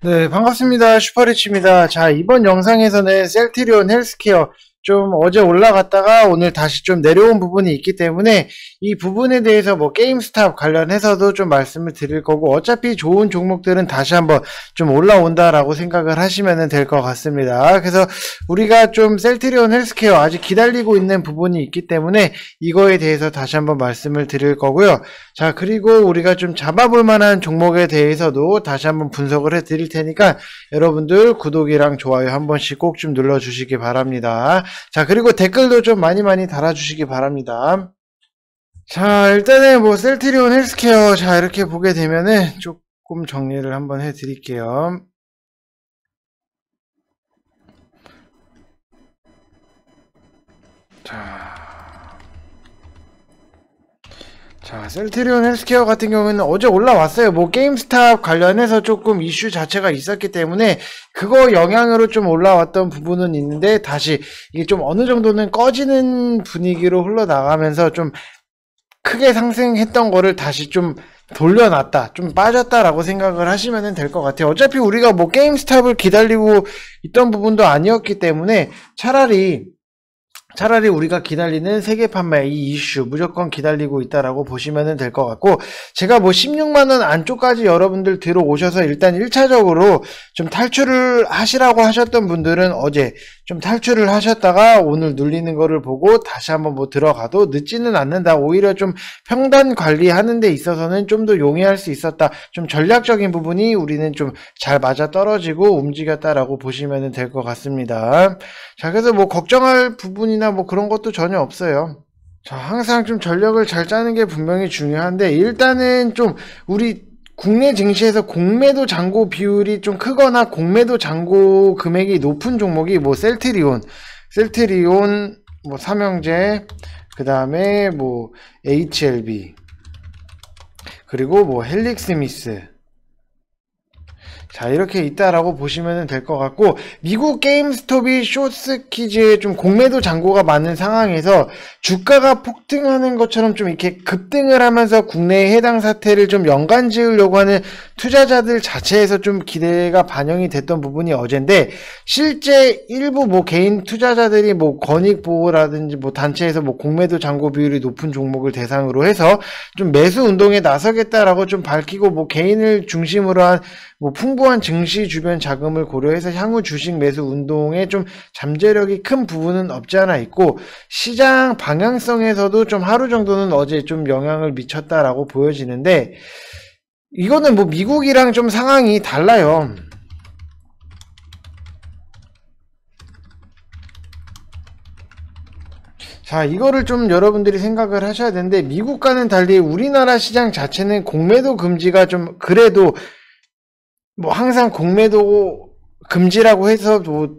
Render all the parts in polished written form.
네, 반갑습니다. 슈퍼리치입니다. 자, 이번 영상에서는 셀트리온 헬스케어 좀 어제 올라갔다가 오늘 다시 좀 내려온 부분이 있기 때문에 이 부분에 대해서 뭐 게임스탑 관련해서도 좀 말씀을 드릴 거고, 어차피 좋은 종목들은 다시 한번 좀 올라온다라고 생각을 하시면 될 것 같습니다. 그래서 우리가 좀 셀트리온 헬스케어 아직 기다리고 있는 부분이 있기 때문에 이거에 대해서 다시 한번 말씀을 드릴 거고요. 자, 그리고 우리가 좀 잡아볼 만한 종목에 대해서도 다시 한번 분석을 해 드릴 테니까 여러분들 구독이랑 좋아요 한 번씩 꼭 좀 눌러주시기 바랍니다. 자, 그리고 댓글도 좀 많이 달아주시기 바랍니다. 자, 일단은 뭐 셀트리온 헬스케어, 자, 이렇게 보게 되면은 조금 정리를 한번 해 드릴게요. 자, 셀트리온 헬스케어 같은 경우는 어제 올라왔어요. 뭐 게임스탑 관련해서 조금 이슈 자체가 있었기 때문에 그거 영향으로 좀 올라왔던 부분은 있는데, 다시 이게 좀 어느 정도는 꺼지는 분위기로 흘러나가면서 좀 크게 상승했던 거를 다시 좀 돌려놨다, 좀 빠졌다라고 생각을 하시면 될 것 같아요. 어차피 우리가 뭐 게임스탑을 기다리고 있던 부분도 아니었기 때문에 차라리 우리가 기다리는 세계 판매 이 이슈 무조건 기다리고 있다라고 보시면 될 것 같고, 제가 뭐 16만원 안쪽까지 여러분들 들어오셔서 일단 1차적으로 좀 탈출을 하시라고 하셨던 분들은 어제 좀 탈출을 하셨다가 오늘 눌리는 거를 보고 다시 한번 뭐 들어가도 늦지는 않는다. 오히려 좀 평단 관리하는 데 있어서는 좀 더 용이할 수 있었다. 좀 전략적인 부분이 우리는 좀 잘 맞아 떨어지고 움직였다라고 보시면 될 것 같습니다. 자, 그래서 뭐 걱정할 부분이나 뭐 그런 것도 전혀 없어요. 자, 항상 좀 전력을 잘 짜는 게 분명히 중요한데, 일단은 좀 우리 국내 증시에서 공매도 잔고 비율이 좀 크거나 공매도 잔고 금액이 높은 종목이 뭐 셀트리온, 뭐 삼형제, 그 다음에 뭐 HLB, 그리고 뭐 헬릭스미스, 자, 이렇게 있다라고 보시면 될 것 같고, 미국 게임스톱이 쇼스키즈에 좀 공매도 잔고가 많은 상황에서 주가가 폭등하는 것처럼 좀 이렇게 급등을 하면서 국내에 해당 사태를 좀 연관 지으려고 하는 투자자들 자체에서 좀 기대가 반영이 됐던 부분이 어젠데, 실제 일부 뭐 개인 투자자들이 뭐 권익보호라든지 뭐 단체에서 뭐 공매도 잔고 비율이 높은 종목을 대상으로 해서 좀 매수 운동에 나서겠다라고 좀 밝히고, 뭐 개인을 중심으로 한 뭐 풍부한 증시 주변 자금을 고려해서 향후 주식 매수 운동에 좀 잠재력이 큰 부분은 없지 않아 있고, 시장 방향성에서도 좀 하루 정도는 어제 좀 영향을 미쳤다라고 보여지는데, 이거는 뭐 미국이랑 좀 상황이 달라요. 자, 이거를 좀 여러분들이 생각을 하셔야 되는데, 미국과는 달리 우리나라 시장 자체는 공매도 금지가 좀 그래도 뭐 항상 공매도 금지라고 해서 뭐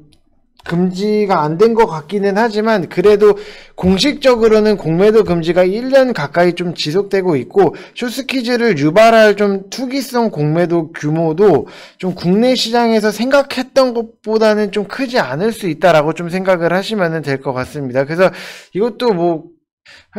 금지가 안 된 것 같기는 하지만, 그래도 공식적으로는 공매도 금지가 1년 가까이 좀 지속되고 있고, 쇼스키즈를 유발할 좀 투기성 공매도 규모도 좀 국내 시장에서 생각했던 것보다는 좀 크지 않을 수 있다라고 좀 생각을 하시면 될 것 같습니다. 그래서 이것도 뭐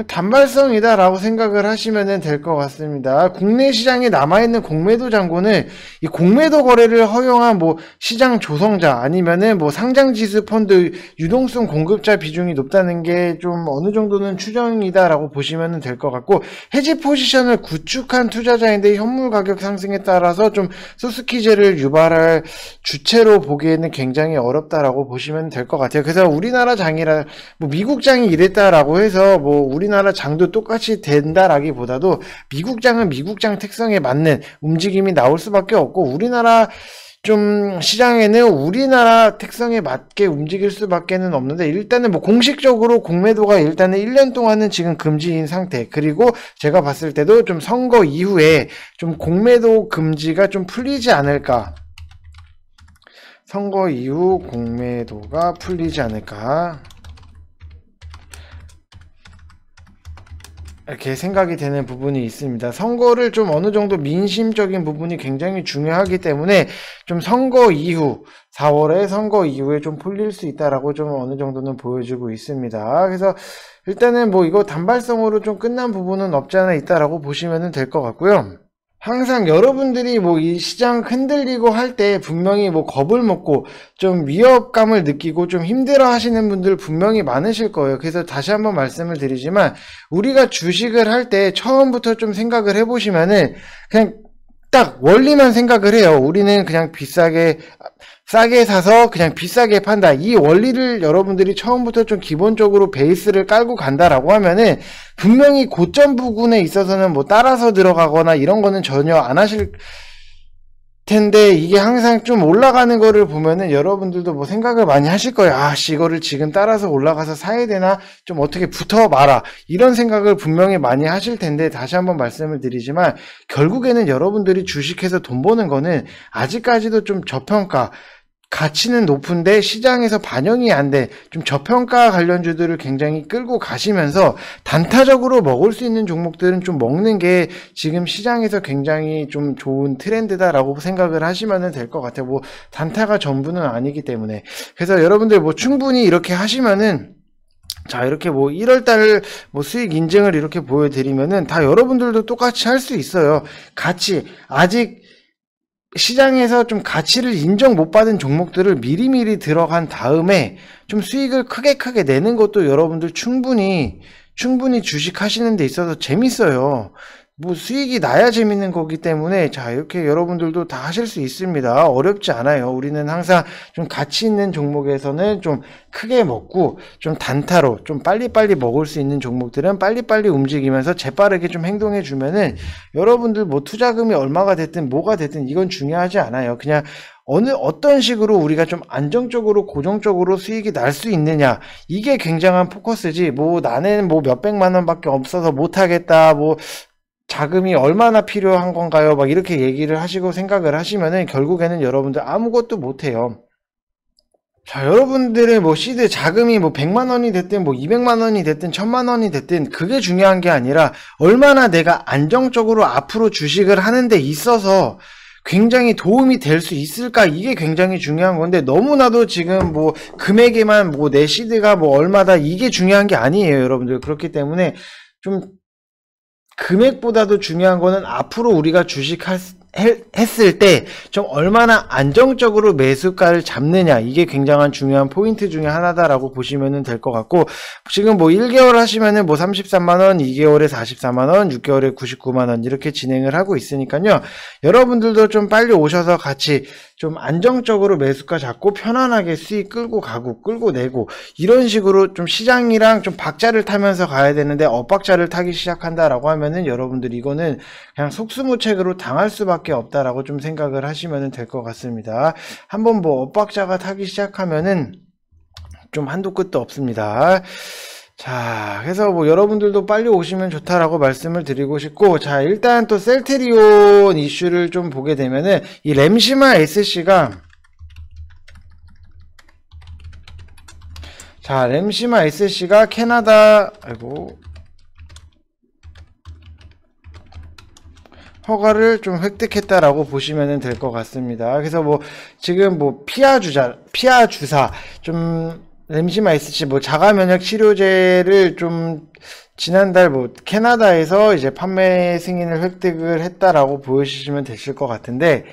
단발성이다라고 생각을 하시면 될 것 같습니다. 국내 시장에 남아있는 공매도 잔고는 이 공매도 거래를 허용한 뭐 시장 조성자 아니면은 뭐 상장지수 펀드 유동성 공급자 비중이 높다는 게 좀 어느 정도는 추정이다라고 보시면 될 것 같고, 해지 포지션을 구축한 투자자인데 현물 가격 상승에 따라서 좀 소스키즈를 유발할 주체로 보기에는 굉장히 어렵다라고 보시면 될 것 같아요. 그래서 우리나라 장이라 뭐 미국 장이 이랬다라고 해서 뭐 우리나라 장도 똑같이 된다라기보다도 미국 장은 미국 장 특성에 맞는 움직임이 나올 수밖에 없고, 우리나라 좀 시장에는 우리나라 특성에 맞게 움직일 수밖에는 없는데, 일단은 뭐 공식적으로 공매도가 일단은 1년 동안은 지금 금지인 상태, 그리고 제가 봤을 때도 좀 선거 이후에 좀 공매도 금지가 좀 풀리지 않을까, 선거 이후 공매도가 풀리지 않을까, 이렇게 생각이 되는 부분이 있습니다. 선거를 좀 어느 정도 민심적인 부분이 굉장히 중요하기 때문에 좀 선거 이후 4월에 선거 이후에 좀 풀릴 수 있다라고 좀 어느 정도는 보여주고 있습니다. 그래서 일단은 뭐 이거 단발성으로 좀 끝난 부분은 없지 않아 있다라고 보시면 될 것 같고요. 항상 여러분들이 뭐 이 시장 흔들리고 할 때 분명히 뭐 겁을 먹고 좀 위협감을 느끼고 좀 힘들어 하시는 분들 분명히 많으실 거예요. 그래서 다시 한번 말씀을 드리지만 우리가 주식을 할 때 처음부터 좀 생각을 해보시면은 그냥 딱 원리만 생각을 해요. 우리는 그냥 싸게 사서 그냥 비싸게 판다. 이 원리를 여러분들이 처음부터 좀 기본적으로 베이스를 깔고 간다라고 하면은 분명히 고점 부근에 있어서는 뭐 따라서 들어가거나 이런 거는 전혀 안 하실 텐데, 이게 항상 좀 올라가는 거를 보면은 여러분들도 뭐 생각을 많이 하실 거예요. 이거를 지금 따라서 올라가서 사야 되나? 좀 어떻게 붙어 봐라. 이런 생각을 분명히 많이 하실 텐데, 다시 한번 말씀을 드리지만 결국에는 여러분들이 주식해서 돈 버는 거는 아직까지도 좀 저평가, 가치는 높은데 시장에서 반영이 안 돼 좀 저평가 관련주들을 굉장히 끌고 가시면서 단타적으로 먹을 수 있는 종목들은 좀 먹는 게 지금 시장에서 굉장히 좀 좋은 트렌드다라고 생각을 하시면 될 것 같아요. 뭐 단타가 전부는 아니기 때문에. 그래서 여러분들 뭐 충분히 이렇게 하시면은, 자, 이렇게 뭐 1월달 뭐 수익 인증을 이렇게 보여드리면은 다 여러분들도 똑같이 할 수 있어요. 아직 시장에서 좀 가치를 인정 못 받은 종목들을 미리미리 들어간 다음에 좀 수익을 크게 내는 것도 여러분들 충분히 주식 하시는 데 있어서 재밌어요. 뭐 수익이 나야 재밌는 거기 때문에, 자, 이렇게 여러분들도 다 하실 수 있습니다. 어렵지 않아요. 우리는 항상 좀 가치 있는 종목에서는 좀 크게 먹고 좀 단타로 좀 빨리빨리 먹을 수 있는 종목들은 빨리빨리 움직이면서 재빠르게 좀 행동해 주면은 여러분들 뭐 투자금이 얼마가 됐든 뭐가 됐든 이건 중요하지 않아요. 그냥 어떤 식으로 우리가 좀 안정적으로 고정적으로 수익이 날 수 있느냐, 이게 굉장한 포커스지, 뭐 나는 뭐 몇백만 원밖에 없어서 못하겠다, 뭐 자금이 얼마나 필요한 건가요? 막 이렇게 얘기를 하시고 생각을 하시면은 결국에는 여러분들 아무것도 못해요. 자, 여러분들의 뭐 시드 자금이 뭐 100만 원이 됐든 뭐 200만 원이 됐든 1000만 원이 됐든 그게 중요한 게 아니라 얼마나 내가 안정적으로 앞으로 주식을 하는 데 있어서 굉장히 도움이 될 수 있을까, 이게 굉장히 중요한 건데, 너무나도 지금 뭐 금액에만 뭐 내 시드가 뭐 얼마다, 이게 중요한 게 아니에요, 여러분들. 그렇기 때문에 좀 금액보다도 중요한 거는 앞으로 우리가 했을 때 좀 얼마나 안정적으로 매수가를 잡느냐, 이게 굉장한 중요한 포인트 중에 하나다라고 보시면 될 것 같고, 지금 뭐 1개월 하시면은 뭐 33만원, 2개월에 44만원, 6개월에 99만원 이렇게 진행을 하고 있으니까요. 여러분들도 좀 빨리 오셔서 같이 좀 안정적으로 매수가 잡고 편안하게 수익 끌고 가고 끌고 내고, 이런 식으로 좀 시장이랑 좀 박자를 타면서 가야 되는데 엇박자를 타기 시작한다라고 하면은 여러분들 이거는 그냥 속수무책으로 당할 수밖에 없다라고 좀 생각을 하시면 될 것 같습니다. 한번 뭐 엇박자가 타기 시작하면은 좀 한도 끝도 없습니다. 자, 그래서 뭐 여러분들도 빨리 오시면 좋다라고 말씀을 드리고 싶고, 자, 일단 또 셀트리온 이슈를 좀 보게 되면은 이 램시마 SC가, 자, 램시마 SC가 캐나다 허가를 좀 획득했다라고 보시면 될 것 같습니다. 그래서 뭐 지금 뭐 피하 주사 좀 램시마 SC 뭐 자가 면역 치료제를 좀 지난달 뭐 캐나다에서 이제 판매 승인을 획득을 했다라고 보시면 되실 것 같은데,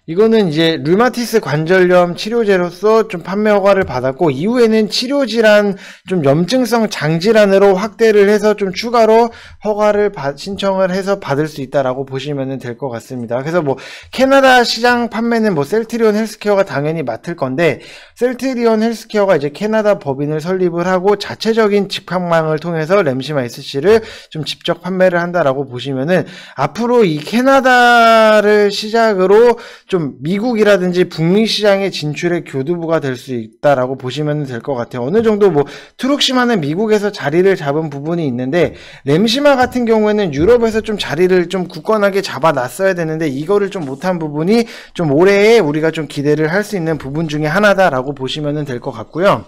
이거는 이제 류마티스 관절염 치료제로서 좀 판매 허가를 받았고, 이후에는 치료질환 좀 염증성 장질환으로 확대를 해서 좀 추가로 허가를 신청을 해서 받을 수 있다라고 보시면 될 것 같습니다. 그래서 뭐 캐나다 시장 판매는 뭐 셀트리온 헬스케어가 당연히 맡을 건데, 셀트리온 헬스케어가 이제 캐나다 법인을 설립을 하고 자체적인 직판망을 통해서 램시마 SC를 좀 직접 판매를 한다라고 보시면은, 앞으로 이 캐나다를 시작으로 좀 미국이라든지 북미 시장의 진출의 교두보가 될 수 있다라고 보시면 될 것 같아요. 어느 정도 뭐 트룩시마는 미국에서 자리를 잡은 부분이 있는데, 램시마 같은 경우에는 유럽에서 좀 자리를 좀 굳건하게 잡아놨어야 되는데 이거를 좀 못한 부분이 좀 올해에 우리가 좀 기대를 할 수 있는 부분 중에 하나다라고 보시면 될 것 같고요.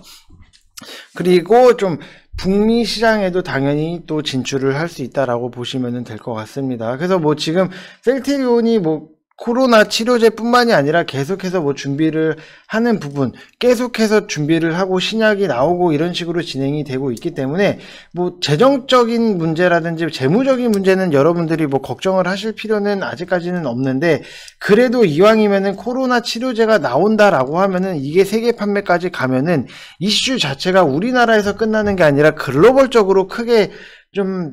그리고 좀 북미 시장에도 당연히 또 진출을 할 수 있다라고 보시면 될 것 같습니다. 그래서 뭐 지금 셀트리온이 뭐 코로나 치료제뿐만이 아니라 계속해서 뭐 준비를 하는 부분, 계속해서 준비를 하고 신약이 나오고 이런 식으로 진행이 되고 있기 때문에 뭐 재정적인 문제라든지 재무적인 문제는 여러분들이 뭐 걱정을 하실 필요는 아직까지는 없는데, 그래도 이왕이면은 코로나 치료제가 나온다라고 하면은 이게 세계 판매까지 가면은 이슈 자체가 우리나라에서 끝나는 게 아니라 글로벌적으로 크게 좀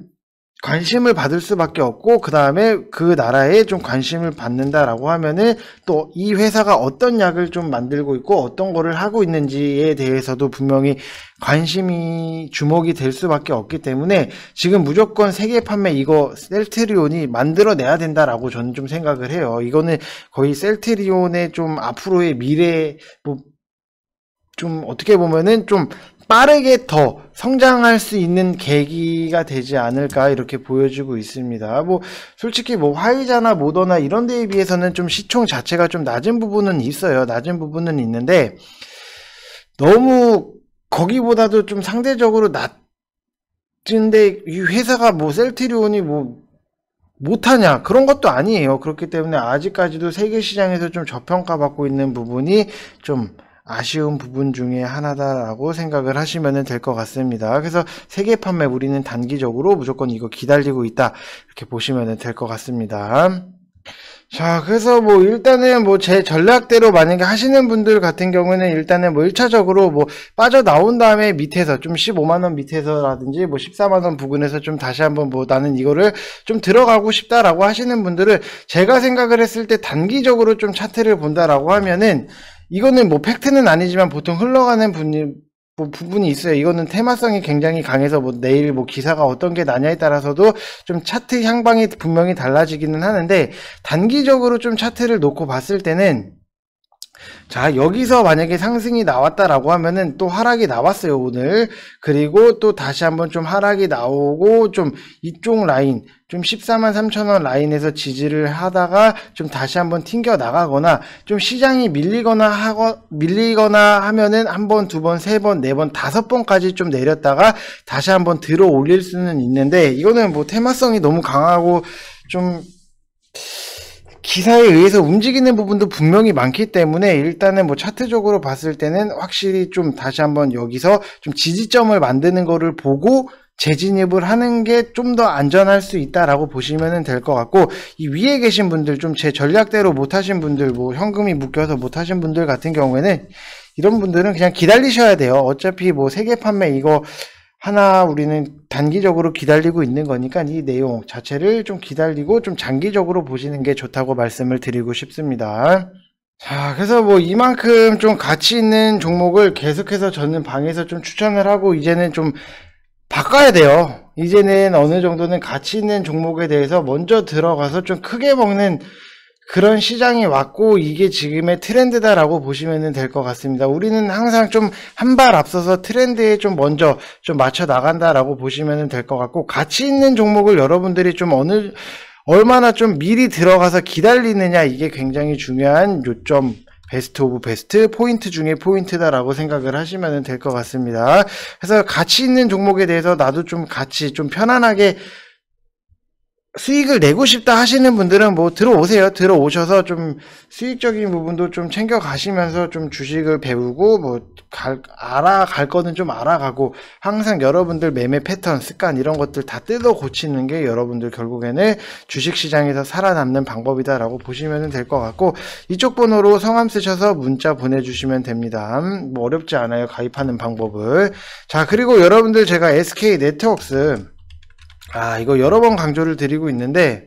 관심을 받을 수밖에 없고, 그 다음에 그 나라에 좀 관심을 받는다라고 하면은 또 이 회사가 어떤 약을 좀 만들고 있고 어떤 거를 하고 있는지에 대해서도 분명히 관심이 주목이 될 수밖에 없기 때문에 지금 무조건 세계 판매 이거 셀트리온이 만들어내야 된다라고 저는 좀 생각을 해요. 이거는 거의 셀트리온의 좀 앞으로의 미래, 뭐 좀 어떻게 보면은 좀 빠르게 더 성장할 수 있는 계기가 되지 않을까 이렇게 보여지고 있습니다. 뭐 솔직히 뭐 화이자나 모더나 이런 데에 비해서는 좀 시총 자체가 좀 낮은 부분은 있어요. 낮은 부분은 있는데 너무 거기보다도 좀 상대적으로 낮은데 이 회사가 뭐 셀트리온이 뭐 못하냐 그런 것도 아니에요. 그렇기 때문에 아직까지도 세계 시장에서 좀 저평가받고 있는 부분이 좀 아쉬운 부분 중에 하나다라고 생각을 하시면 될 것 같습니다. 그래서 세계 판매 우리는 단기적으로 무조건 이거 기다리고 있다 이렇게 보시면 될 것 같습니다. 자, 그래서 뭐 일단은 뭐 제 전략대로 만약에 하시는 분들 같은 경우에는 일단은 뭐 1차적으로 뭐 빠져나온 다음에 밑에서 좀 15만원 밑에서라든지 뭐 14만원 부근에서 좀 다시 한번 뭐 나는 이거를 좀 들어가고 싶다라고 하시는 분들은 제가 생각을 했을 때 단기적으로 좀 차트를 본다라고 하면은 이거는 뭐 팩트는 아니지만 보통 흘러가는 뭐 부분이 있어요. 이거는 테마성이 굉장히 강해서 뭐 내일 뭐 기사가 어떤 게 나냐에 따라서도 좀 차트 향방이 분명히 달라지기는 하는데, 단기적으로 좀 차트를 놓고 봤을 때는 자, 여기서 만약에 상승이 나왔다라고 하면은 또 하락이 나왔어요, 오늘. 그리고 또 다시 한번 좀 하락이 나오고 좀 이쪽 라인, 좀 14만 3천원 라인에서 지지를 하다가 좀 다시 한번 튕겨 나가거나 좀 시장이 밀리거나 하면은 한 번, 두 번, 세 번, 네 번, 다섯 번까지 좀 내렸다가 다시 한번 들어 올릴 수는 있는데, 이거는 뭐 테마성이 너무 강하고 좀 기사에 의해서 움직이는 부분도 분명히 많기 때문에 일단은 뭐 차트적으로 봤을 때는 확실히 좀 다시 한번 여기서 좀 지지점을 만드는 거를 보고 재진입을 하는 게 좀 더 안전할 수 있다라고 보시면 될 것 같고, 이 위에 계신 분들 좀 제 전략대로 못하신 분들, 뭐 현금이 묶여서 못하신 분들 같은 경우에는 이런 분들은 그냥 기다리셔야 돼요. 어차피 뭐 세계 판매 이거 하나 우리는 단기적으로 기다리고 있는 거니까 이 내용 자체를 좀 기다리고 좀 장기적으로 보시는 게 좋다고 말씀을 드리고 싶습니다. 자, 그래서 뭐 이만큼 좀 가치 있는 종목을 계속해서 저는 방에서 좀 추천을 하고 이제는 좀 바꿔야 돼요. 이제는 어느 정도는 가치 있는 종목에 대해서 먼저 들어가서 좀 크게 먹는 그런 시장이 왔고 이게 지금의 트렌드다라고 보시면 될 것 같습니다. 우리는 항상 좀 한 발 앞서서 트렌드에 좀 먼저 좀 맞춰 나간다라고 보시면 될 것 같고, 가치 있는 종목을 여러분들이 좀 얼마나 좀 미리 들어가서 기다리느냐 이게 굉장히 중요한 요점, 베스트 오브 베스트 포인트 중에 포인트다라고 생각을 하시면 될 것 같습니다. 그래서 가치 있는 종목에 대해서 나도 좀 같이 좀 편안하게 수익을 내고 싶다 하시는 분들은 뭐 들어오세요. 들어오셔서 좀 수익적인 부분도 좀 챙겨 가시면서 좀 주식을 배우고 뭐 알아갈 거는 좀 알아가고, 항상 여러분들 매매 패턴, 습관 이런 것들 다 뜯어 고치는 게 여러분들 결국에는 주식시장에서 살아남는 방법이다라고 보시면 될 것 같고, 이쪽 번호로 성함 쓰셔서 문자 보내주시면 됩니다. 뭐 어렵지 않아요, 가입하는 방법을. 자, 그리고 여러분들 제가 SK네트워크스 이거 여러 번 강조를 드리고 있는데,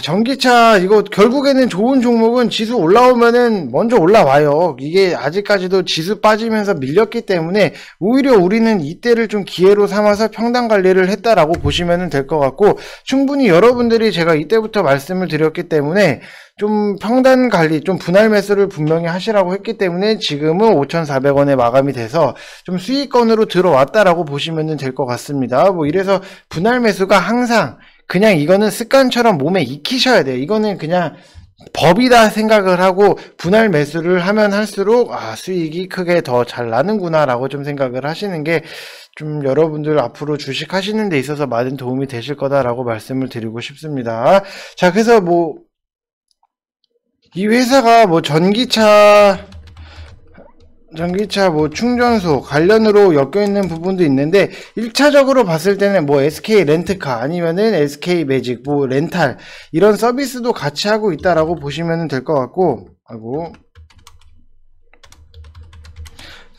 전기차 이거 결국에는 좋은 종목은 지수 올라오면은 먼저 올라와요. 이게 아직까지도 지수 빠지면서 밀렸기 때문에 오히려 우리는 이때를 좀 기회로 삼아서 평단 관리를 했다라고 보시면 될 것 같고, 충분히 여러분들이 제가 이때부터 말씀을 드렸기 때문에 좀 평단 관리, 좀 분할 매수를 분명히 하시라고 했기 때문에 지금은 5,400원에 마감이 돼서 좀 수익권으로 들어왔다라고 보시면 될 것 같습니다. 뭐 이래서 분할 매수가 항상 그냥 이거는 습관처럼 몸에 익히셔야 돼요. 이거는 그냥 법이다 생각을 하고 분할 매수를 하면 할수록 수익이 크게 더 잘 나는구나 라고 좀 생각을 하시는 게 좀 여러분들 앞으로 주식 하시는 데 있어서 많은 도움이 되실 거다라고 말씀을 드리고 싶습니다. 자, 그래서 뭐 이 회사가 뭐 전기차 뭐 충전소 관련으로 엮여 있는 부분도 있는데 1차적으로 봤을 때는 뭐 SK 렌트카 아니면은 SK 매직 뭐 렌탈 이런 서비스도 같이 하고 있다라고 보시면 될 것 같고,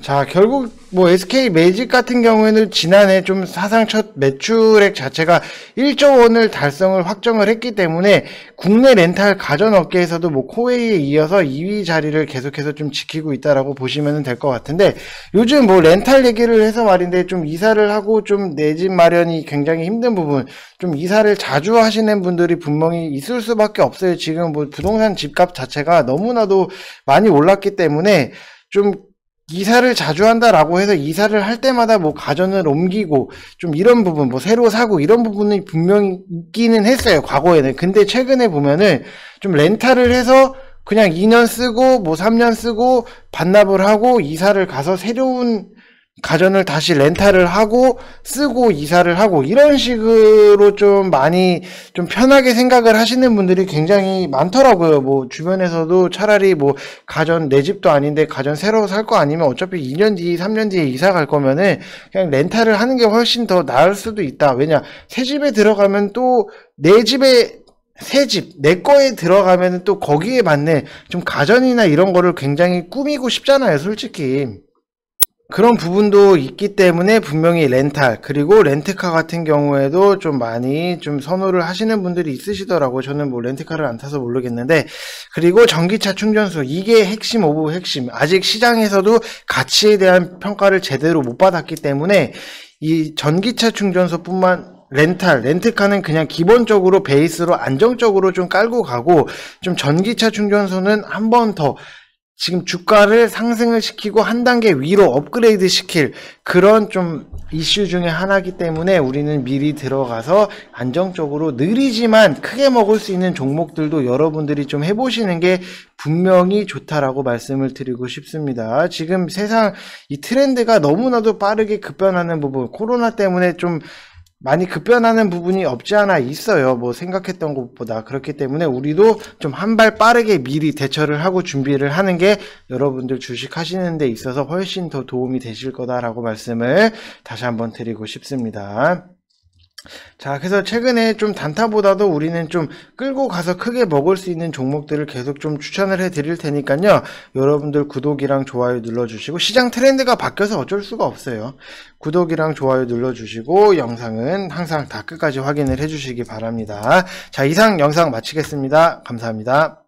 자, 결국 뭐 SK 매직 같은 경우에는 지난해 좀 사상 첫 매출액 자체가 1조 원을 달성을 확정을 했기 때문에 국내 렌탈 가전 업계에서도 뭐 코웨이에 이어서 2위 자리를 계속해서 좀 지키고 있다라고 보시면 될 것 같은데, 요즘 뭐 렌탈 얘기를 해서 말인데 좀 이사를 하고 좀 내 집 마련이 굉장히 힘든 부분, 좀 이사를 자주 하시는 분들이 분명히 있을 수밖에 없어요. 지금 뭐 부동산 집값 자체가 너무나도 많이 올랐기 때문에 좀 이사를 자주 한다라고 해서 이사를 할 때마다 뭐 가전을 옮기고 좀 이런 부분 뭐 새로 사고 이런 부분이 분명히 있기는 했어요, 과거에는. 근데 최근에 보면은 좀 렌탈을 해서 그냥 2년 쓰고 뭐 3년 쓰고 반납을 하고 이사를 가서 새로운 가전을 다시 렌탈을 하고 쓰고 이사를 하고 이런 식으로 좀 많이 좀 편하게 생각을 하시는 분들이 굉장히 많더라고요. 뭐 주변에서도 차라리 뭐 가전 내 집도 아닌데 가전 새로 살 거 아니면 어차피 2년 뒤 3년 뒤에 이사 갈 거면은 그냥 렌탈을 하는 게 훨씬 더 나을 수도 있다. 왜냐, 새 집에 들어가면 또 내 집에 새 집, 내 거에 들어가면 또 거기에 맞는 좀 가전이나 이런 거를 굉장히 꾸미고 싶잖아요, 솔직히. 그런 부분도 있기 때문에 분명히 렌탈, 그리고 렌트카 같은 경우에도 좀 많이 좀 선호를 하시는 분들이 있으시더라고요. 저는 뭐 렌트카를 안 타서 모르겠는데, 그리고 전기차 충전소, 이게 핵심 오브 핵심. 아직 시장에서도 가치에 대한 평가를 제대로 못 받았기 때문에 이 전기차 충전소뿐만 렌트카는 그냥 기본적으로 베이스로 안정적으로 좀 깔고 가고, 좀 전기차 충전소는 한 번 더 지금 주가를 상승을 시키고 한 단계 위로 업그레이드 시킬 그런 좀 이슈 중에 하나이기 때문에 우리는 미리 들어가서 안정적으로 느리지만 크게 먹을 수 있는 종목들도 여러분들이 좀 해보시는 게 분명히 좋다라고 말씀을 드리고 싶습니다. 지금 세상 이 트렌드가 너무나도 빠르게 급변하는 부분, 코로나 때문에 좀 많이 급변하는 부분이 없지 않아 있어요. 뭐 생각했던 것보다. 그렇기 때문에 우리도 좀 한 발 빠르게 미리 대처를 하고 준비를 하는 게 여러분들 주식 하시는 데 있어서 훨씬 더 도움이 되실 거다라고 말씀을 다시 한번 드리고 싶습니다. 자, 그래서 최근에 좀 단타보다도 우리는 좀 끌고 가서 크게 먹을 수 있는 종목들을 계속 좀 추천을 해 드릴 테니까요. 여러분들 구독이랑 좋아요 눌러주시고, 시장 트렌드가 바뀌어서 어쩔 수가 없어요. 구독이랑 좋아요 눌러주시고, 영상은 항상 다 끝까지 확인을 해 주시기 바랍니다. 자, 이상 영상 마치겠습니다. 감사합니다.